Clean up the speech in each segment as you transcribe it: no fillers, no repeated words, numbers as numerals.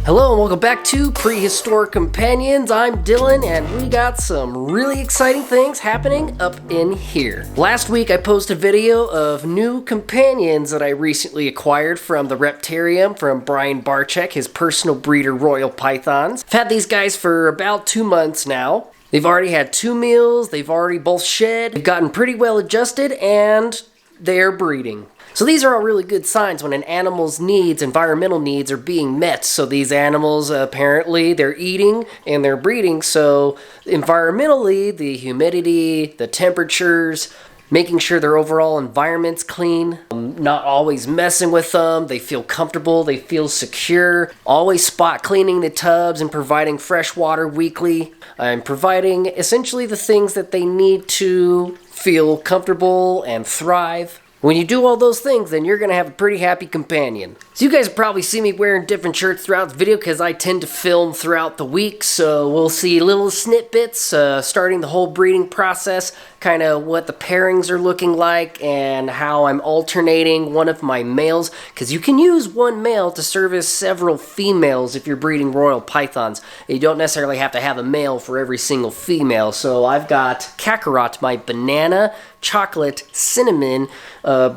Hello and welcome back to Prehistoric Companions. I'm Dylan and we got some really exciting things happening up in here. Last week I posted a video of new companions that I recently acquired from the Reptarium from Brian Barczyk, his personal breeder royal pythons. I've had these guys for about 2 months now. They've already had 2 meals, they've already both shed, they've gotten pretty well adjusted, and they're breeding. So these are all really good signs when an animal's needs, environmental needs, are being met. So these animals, apparently, they're eating and they're breeding. So environmentally, the humidity, the temperatures, making sure their overall environment's clean, not always messing with them, they feel comfortable, they feel secure, always spot cleaning the tubs and providing fresh water weekly, and providing essentially the things that they need to feel comfortable and thrive. When you do all those things, then you're going to have a pretty happy companion. So you guys probably see me wearing different shirts throughout the video because I tend to film throughout the week. So we'll see little snippets starting the whole breeding process, kind of what the pairings are looking like and how I'm alternating one of my males. Because you can use one male to service several females if you're breeding royal pythons. You don't necessarily have to have a male for every single female. So I've got Kakarot, my banana, chocolate, cinnamon,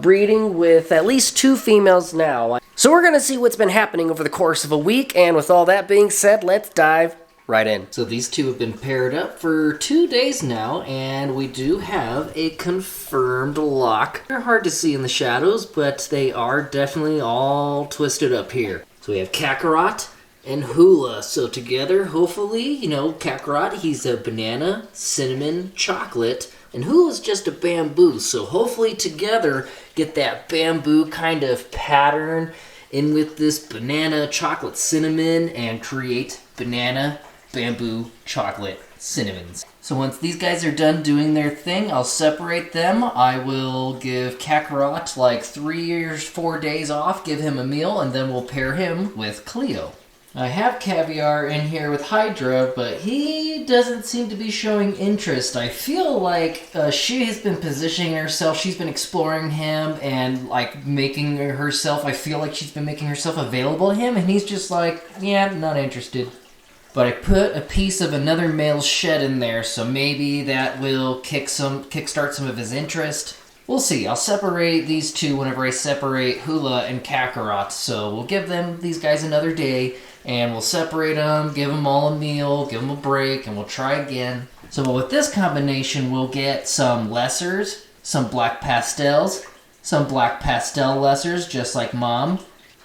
breeding with at least 2 females now. So we're going to see what's been happening over the course of a week, and with all that being said, let's dive right in. So these two have been paired up for 2 days now, and we do have a confirmed lock. They're hard to see in the shadows, but they are definitely all twisted up here. So we have Kakarot and Hula. So together, hopefully, Kakarot, he's a banana, cinnamon, chocolate, and Hula's just a bamboo. So hopefully together, get that bamboo kind of pattern in with this banana, chocolate, cinnamon, and create banana, bamboo, chocolate, cinnamons. So once these guys are done doing their thing, I'll separate them. I will give Kakarot like 3 or 4 days off, give him a meal, and then we'll pair him with Cleo. I have Caviar in here with Hydra, but he doesn't seem to be showing interest. I feel like she has been positioning herself, she's been exploring him and like making herself, I feel like she's been making herself available to him, and he's just like, yeah, not interested. But I put a piece of another male's shed in there, so maybe that will kickstart some of his interest. We'll see. I'll separate these two whenever I separate Hula and Kakarot. So we'll give these guys another day, and we'll separate them, give them all a meal, give them a break, and we'll try again. So with this combination, we'll get some lessers, some black pastels, some black pastel lessers, just like Mom.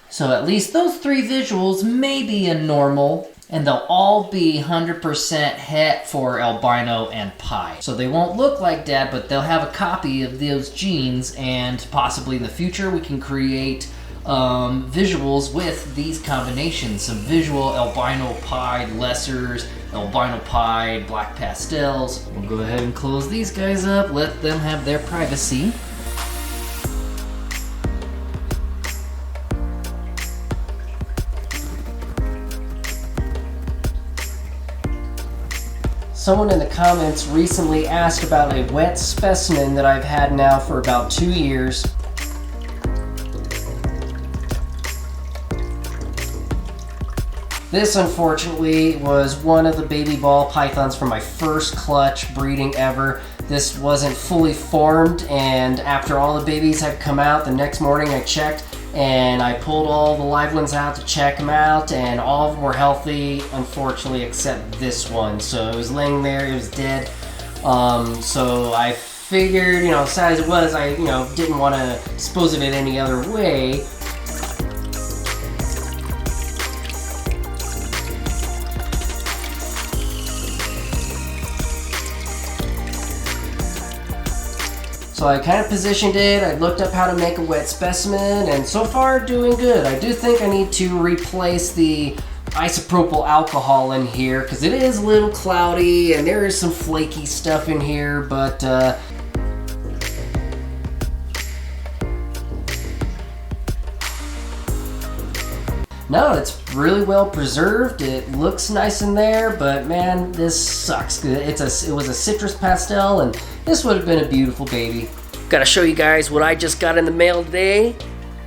So at least those 3 visuals may be a normal, and they'll all be 100% het for albino and pie. So they won't look like Dad, but they'll have a copy of those genes, and possibly in the future we can create visuals with these combinations. Some visual albino pied lessers, albino pied black pastels. We'll go ahead and close these guys up, let them have their privacy. Someone in the comments recently asked about a wet specimen that I've had now for about 2 years. This, unfortunately, was one of the baby ball pythons from my first clutch breeding ever. This wasn't fully formed, and after all the babies had come out, the next morning I checked, and I pulled all the live ones out to check them out, and all of them were healthy, unfortunately, except this one. So it was laying there, it was dead. So I figured, sad as it was, I, didn't want to dispose of it any other way. So I kind of positioned it, I looked up how to make a wet specimen, and so far doing good. I do think I need to replace the isopropyl alcohol in here because it is a little cloudy and there is some flaky stuff in here, but no, it's really well preserved. It looks nice in there, but man, this sucks. It was a citrus pastel, and this would have been a beautiful baby. Gotta show you guys what I just got in the mail today.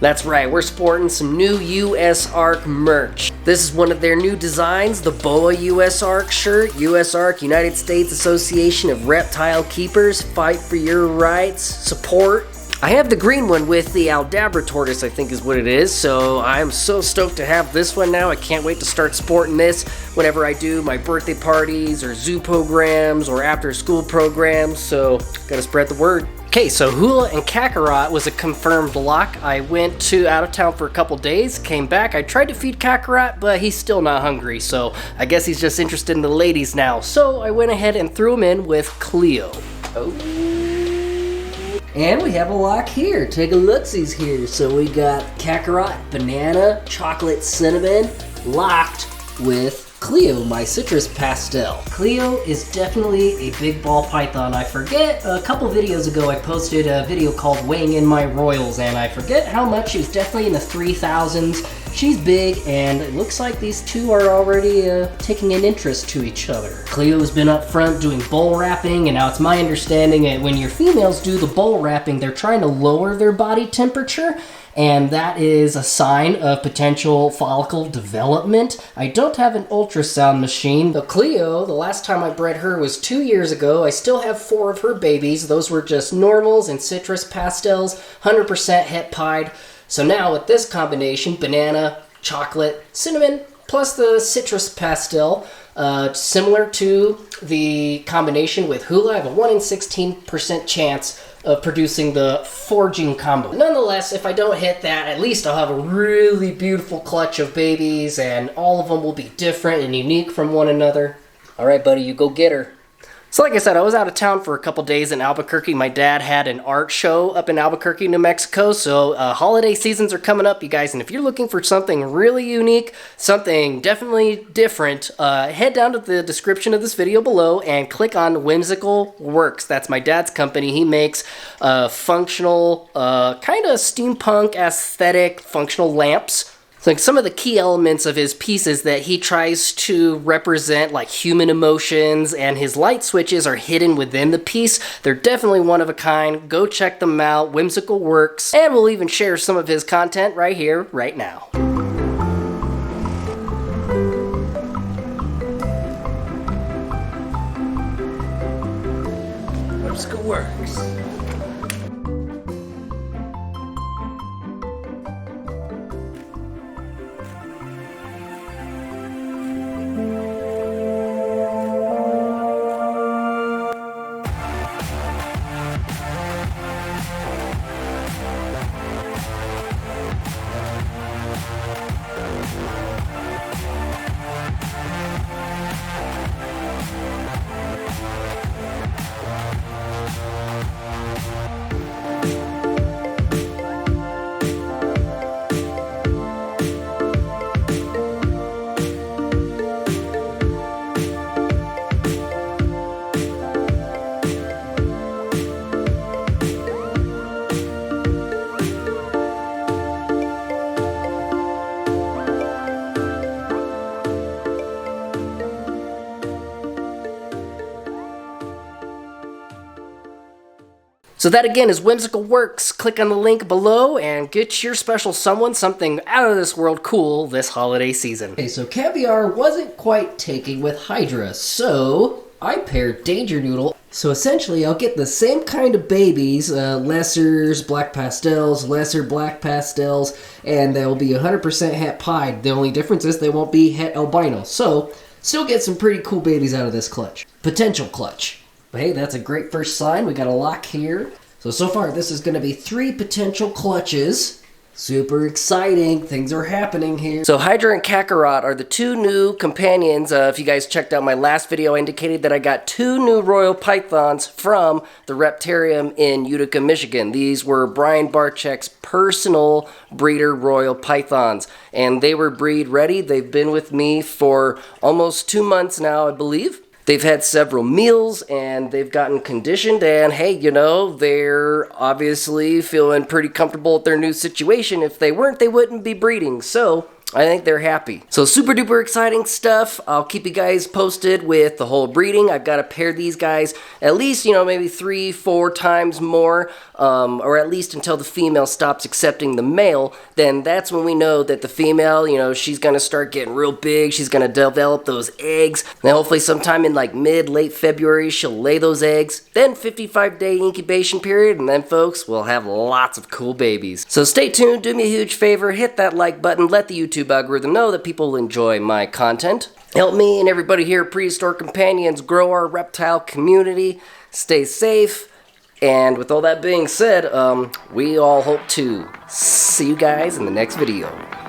That's right, we're sporting some new US Ark merch. This is one of their new designs, the BOA US Ark shirt. US Ark, United States Association of Reptile Keepers. Fight for your rights. Support. I have the green one with the Aldabra tortoise, I think is what it is, so I'm so stoked to have this one now. I can't wait to start sporting this whenever I do my birthday parties or zoo programs or after school programs, so gotta spread the word. Okay, so Hula and Kakarot was a confirmed lock. I went out of town for a couple days, came back. I tried to feed Kakarot, but he's still not hungry, so I guess he's just interested in the ladies now. So I went ahead and threw him in with Cleo. Oh. And we have a lock here. Take a look-sees here. So we got Kakarot, Banana, Chocolate, Cinnamon, locked with Cleo, my citrus pastel. Cleo is definitely a big ball python. I forget, a couple videos ago I posted a video called Weighing in My Royals, and I forget how much. She was definitely in the 3,000s. She's big, and it looks like these two are already taking an interest to each other. Cleo's been up front doing bowl wrapping, and now it's my understanding that when your females do the bowl wrapping, they're trying to lower their body temperature, and that is a sign of potential follicle development. I don't have an ultrasound machine. But Cleo, the last time I bred her was 2 years ago. I still have 4 of her babies. Those were just normals and citrus pastels, 100% het pied. So now with this combination, banana, chocolate, cinnamon, plus the citrus pastel, similar to the combination with Hula, I have a 1 in 16% chance of producing the foraging combo. Nonetheless, if I don't hit that, at least I'll have a really beautiful clutch of babies, and all of them will be different and unique from one another. All right, buddy, you go get her. So like I said, I was out of town for a couple days in Albuquerque. My dad had an art show up in Albuquerque, New Mexico, so holiday seasons are coming up, you guys, and if you're looking for something really unique, something definitely different, head down to the description of this video below and click on Whimsical-Werks. That's my dad's company. He makes functional, kind of steampunk aesthetic functional lamps. So like some of the key elements of his pieces that he tries to represent, like human emotions, and his light switches are hidden within the piece. They're definitely one of a kind. Go check them out, Whimsical-Werks, and we'll even share some of his content right here, right now. Whimsical-Werks. So that again is Whimsical-Werks. Click on the link below and get your special someone something out of this world cool this holiday season. Okay, so Caviar wasn't quite taking with Hydra, so I paired Danger Noodle. So essentially I'll get the same kind of babies, lessers, black pastels, lesser black pastels, and they'll be 100% het pied. The only difference is they won't be het albino. So still get some pretty cool babies out of this clutch. Potential clutch. But hey, that's a great first sign. We got a lock here. So far, this is going to be 3 potential clutches. Super exciting. Things are happening here. So Hydra and Kakarot are the 2 new companions. If you guys checked out my last video, I indicated that I got 2 new royal pythons from the Reptarium in Utica, Michigan. These were Brian Barczyk's personal breeder royal pythons, and they were breed ready. They've been with me for almost 2 months now, I believe. They've had several meals, and they've gotten conditioned, and hey, you know, they're obviously feeling pretty comfortable with their new situation. If they weren't, they wouldn't be breeding. So I think they're happy. So super duper exciting stuff. I'll keep you guys posted with the whole breeding. I've got to pair these guys at least, maybe 3-4 times more, or at least until the female stops accepting the male. Then that's when we know that the female, she's going to start getting real big. She's going to develop those eggs. Then hopefully sometime in like late February, she'll lay those eggs. Then 55-day incubation period, and then folks, we'll have lots of cool babies. So stay tuned. Do me a huge favor. Hit that like button. Let the YouTube algorithm know that people enjoy my content. Help me and everybody here at Prehistoric Companions grow our reptile community. Stay safe. And with all that being said, we all hope to see you guys in the next video.